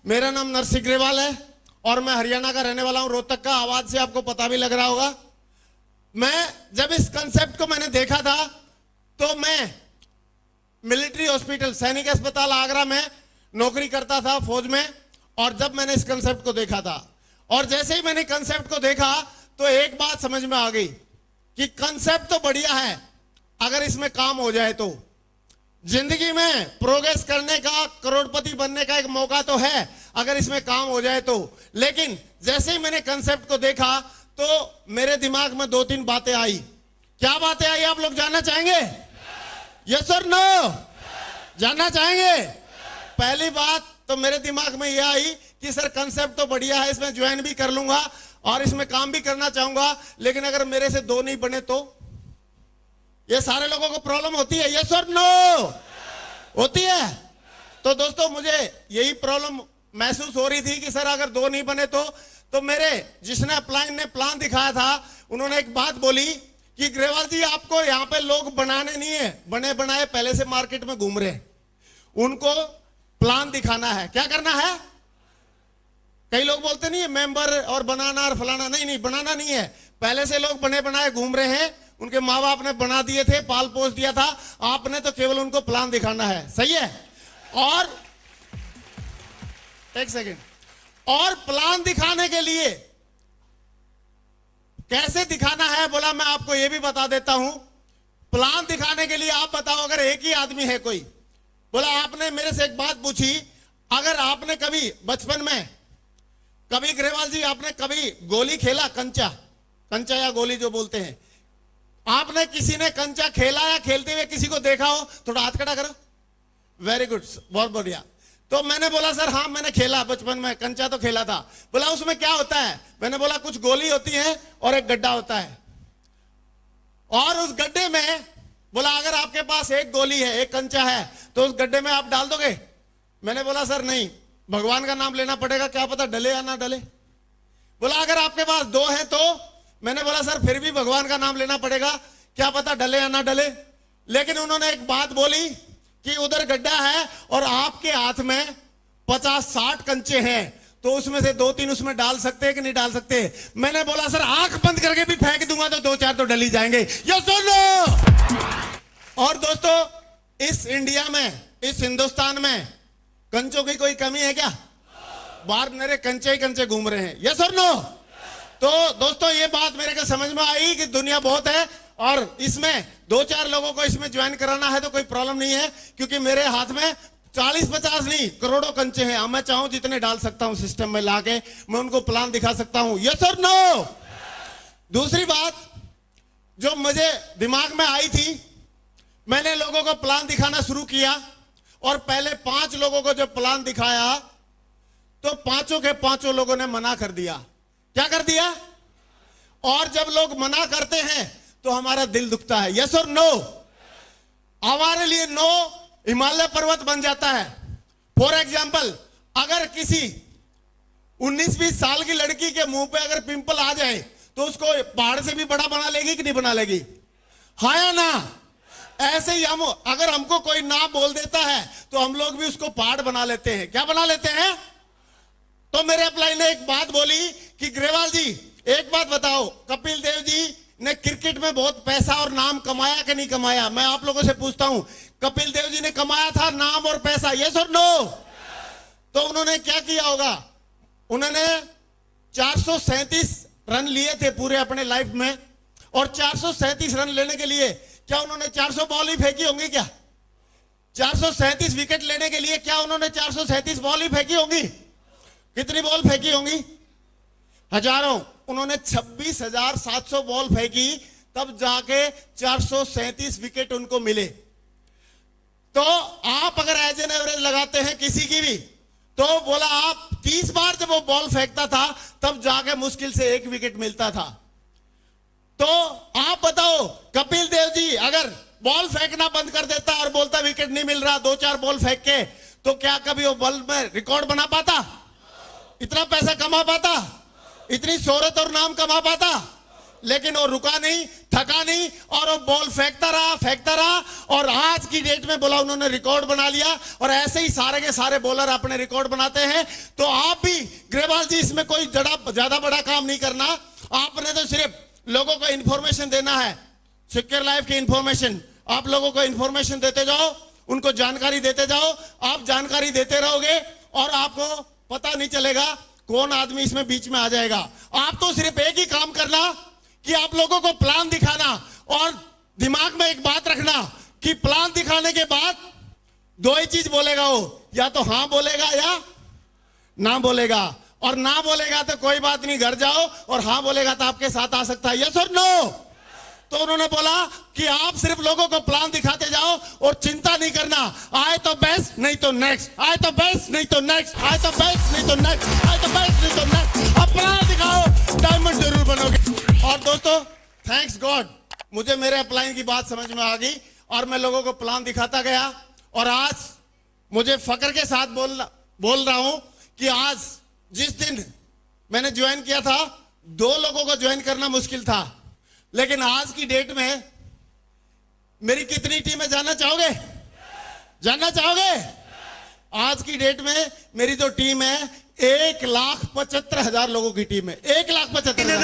मेरा नाम नरसिंह ग्रेवाल है और मैं हरियाणा का रहने वाला हूं, रोहतक का। आवाज से आपको पता भी लग रहा होगा। मैं जब इस कंसेप्ट को मैंने देखा था तो मैं मिलिट्री हॉस्पिटल सैनिक अस्पताल आगरा में नौकरी करता था फौज में। और जब मैंने इस कंसेप्ट को देखा था और जैसे ही मैंने कंसेप्ट को देखा तो एक बात समझ में आ गई कि कंसेप्ट तो बढ़िया है, अगर इसमें काम हो जाए तो जिंदगी में प्रोग्रेस करने का, करोड़पति बनने का एक मौका तो है अगर इसमें काम हो जाए तो। लेकिन जैसे ही मैंने कंसेप्ट को देखा तो मेरे दिमाग में दो तीन बातें आई। क्या बातें आई आप लोग जानना चाहेंगे? यस और नो? जानना चाहेंगे? पहली बात तो मेरे दिमाग में यह आई कि सर कंसेप्ट तो बढ़िया है, इसमें ज्वाइन भी कर लूंगा और इसमें काम भी करना चाहूंगा, लेकिन अगर मेरे से दो नहीं बने तो? ये सारे लोगों को प्रॉब्लम होती है। यस और नो? होती है। तो दोस्तों मुझे यही प्रॉब्लम महसूस हो रही थी कि सर अगर दो नहीं बने तो मेरे जिसने अपलाइन ने प्लान दिखाया था उन्होंने एक बात बोली कि ग्रेवाल जी आपको यहां पे लोग बनाने नहीं है, बने बनाए पहले से मार्केट में घूम रहे हैं, उनको प्लान दिखाना है। क्या करना है? कई लोग बोलते नहीं है मेंबर और बनाना और फलाना। नहीं, बनाना नहीं है, पहले से लोग बने बनाए घूम रहे हैं, उनके माँ बाप ने बना दिए थे, पाल पोस दिया था, आपने तो केवल उनको प्लान दिखाना है। सही है? और एक सेकेंड, और प्लान दिखाने के लिए कैसे दिखाना है बोला, मैं आपको यह भी बता देता हूं। प्लान दिखाने के लिए आप बताओ, अगर एक ही आदमी है कोई, बोला आपने मेरे से एक बात पूछी, अगर आपने कभी बचपन में कभी ग्रेवाल जी आपने कभी गोली खेला, कंचा या गोली जो बोलते हैं, आपने किसी ने कंचा खेला या खेलते हुए किसी को देखा हो? थोड़ा हाथ खड़ा करो। वेरी गुड, बहुत बढ़िया। तो मैंने बोला सर हाँ मैंने खेला, बचपन में कंचा तो खेला था। बोला उसमें क्या होता है? मैंने बोला कुछ गोली होती है और एक गड्ढा होता है, और उस गड्ढे में बोला अगर आपके पास एक गोली है, एक कंचा है, तो उस गड्ढे में आप डाल दोगे? मैंने बोला सर नहीं, भगवान का नाम लेना पड़ेगा, क्या पता डले या ना डले। बोला अगर आपके पास दो है तो? मैंने बोला सर फिर भी भगवान का नाम लेना पड़ेगा, क्या पता डले या ना डले। लेकिन उन्होंने एक बात बोली कि उधर गड्ढा है और आपके हाथ में 50-60 कंचे हैं, तो उसमें से 2-3 उसमें डाल सकते हैं कि नहीं डाल सकते? मैंने बोला सर आंख बंद करके भी फेंक दूंगा तो 2-4 तो डल ही जाएंगे। ये सुनो। और दोस्तों इस इंडिया में, इस हिंदुस्तान में कंचों की कोई कमी है क्या? बाहर मेरे कंचे ही कंचे घूम रहे हैं। यस और नो? तो दोस्तों ये बात मेरे को समझ में आई कि दुनिया बहुत है और इसमें 2-4 लोगों को इसमें ज्वाइन कराना है तो कोई प्रॉब्लम नहीं है, क्योंकि मेरे हाथ में 40-50 नहीं करोड़ों कंचे हैं। मैं चाहूं जितने डाल सकता हूं सिस्टम में लाके, मैं उनको प्लान दिखा सकता हूं। यस और नो? दूसरी बात जो मुझे दिमाग में आई थी, मैंने लोगों को प्लान दिखाना शुरू किया और पहले 5 लोगों को जब प्लान दिखाया तो 5 के 5 लोगों ने मना कर दिया। क्या कर दिया? और जब लोग मना करते हैं तो हमारा दिल दुखता है। यस और नो? हमारे लिए नो हिमालय पर्वत बन जाता है। फॉर एग्जाम्पल, अगर किसी 19-20 साल की लड़की के मुंह पे अगर पिंपल आ जाए तो उसको पहाड़ से भी बड़ा बना लेगी कि नहीं बना लेगी? हाँ या ना? ऐसे ही हम, अगर हमको कोई ना बोल देता है तो हम लोग भी उसको पहाड़ बना लेते हैं। क्या बना लेते हैं? तो मेरे अपलाइन ने एक बात बोली कि ग्रेवाल जी एक बात बताओ, कपिल देव जी ने क्रिकेट में बहुत पैसा और नाम कमाया कि नहीं कमाया? मैं आप लोगों से पूछता हूं, कपिल देव जी ने कमाया था नाम और पैसा? यस और नो? तो उन्होंने क्या किया होगा? उन्होंने 437 रन लिए थे पूरे अपने लाइफ में, और 437 रन लेने के लिए क्या उन्होंने 400 बॉल ही फेंकी होंगी? क्या 437 विकेट लेने के लिए क्या उन्होंने 437 बॉल ही फेंकी होंगी? कितनी बॉल फेंकी होंगी? हजारों। उन्होंने 26,700 बॉल फेंकी, तब जाके 437 विकेट उनको मिले। तो आप अगर एज एन एवरेज लगाते हैं किसी की भी, तो बोला आप 30 बार जब वो बॉल फेंकता था तब जाके मुश्किल से 1 विकेट मिलता था। तो आप बताओ, कपिल देव जी अगर बॉल फेंकना बंद कर देता और बोलता विकेट नहीं मिल रहा, 2-4 बॉल फेंक के, तो क्या कभी वो बॉल में रिकॉर्ड बना पाता? इतना पैसा कमा पाता? इतनी शोहरत और नाम कमा पाता? लेकिन वो रुका नहीं, थका नहीं, और वो बॉल फेंकता रहा, और आज की डेट में बोला उन्होंने रिकॉर्ड बना लिया। और ऐसे ही सारे के सारे बॉलर अपने रिकॉर्ड बनाते हैं। तो आप भी ग्रेवाल जी इसमें कोई ज्यादा बड़ा काम नहीं करना, आपने तो सिर्फ लोगों को इंफॉर्मेशन देना है, सिक्योर लाइफ की इंफॉर्मेशन। आप लोगों को इंफॉर्मेशन देते जाओ, उनको जानकारी देते जाओ। आप जानकारी देते रहोगे और आपको पता नहीं चलेगा कौन आदमी इसमें बीच में आ जाएगा। आप तो सिर्फ एक ही काम करना कि आप लोगों को प्लान दिखाना, और दिमाग में एक बात रखना कि प्लान दिखाने के बाद दो ही चीज बोलेगा वो, या तो हाँ बोलेगा या ना बोलेगा। और ना बोलेगा तो कोई बात नहीं, घर जाओ, और हाँ बोलेगा तो आपके साथ आ सकता है। यस और नो? तो उन्होंने बोला कि आप सिर्फ लोगों को प्लान दिखाते जाओ और चिंता नहीं करना, आए तो बेस्ट नहीं तो नेक्स्ट, आए तो बेस्ट नहीं तो नेक्स्ट, आए तो बेस्ट नहीं तो नेक्स्ट, आए तो बेस्ट नहीं तो नेक्स्ट। अब प्लान दिखाओ, डायमंड जरूर बनोगे। और दोस्तों थैंक्स गॉड मुझे मेरे अपलाइन की बात समझ में आ गई, और मैं लोगों को प्लान दिखाता गया। और आज मुझे फक्र के साथ बोल रहा हूं कि आज जिस दिन मैंने ज्वाइन किया था, 2 लोगों को ज्वाइन करना मुश्किल था, लेकिन आज की डेट में मेरी कितनी टीमें जानना चाहोगे? जानना चाहोगे? आज की डेट में मेरी जो टीम है 1,75,000 लोगों की टीम है, 1,75,000।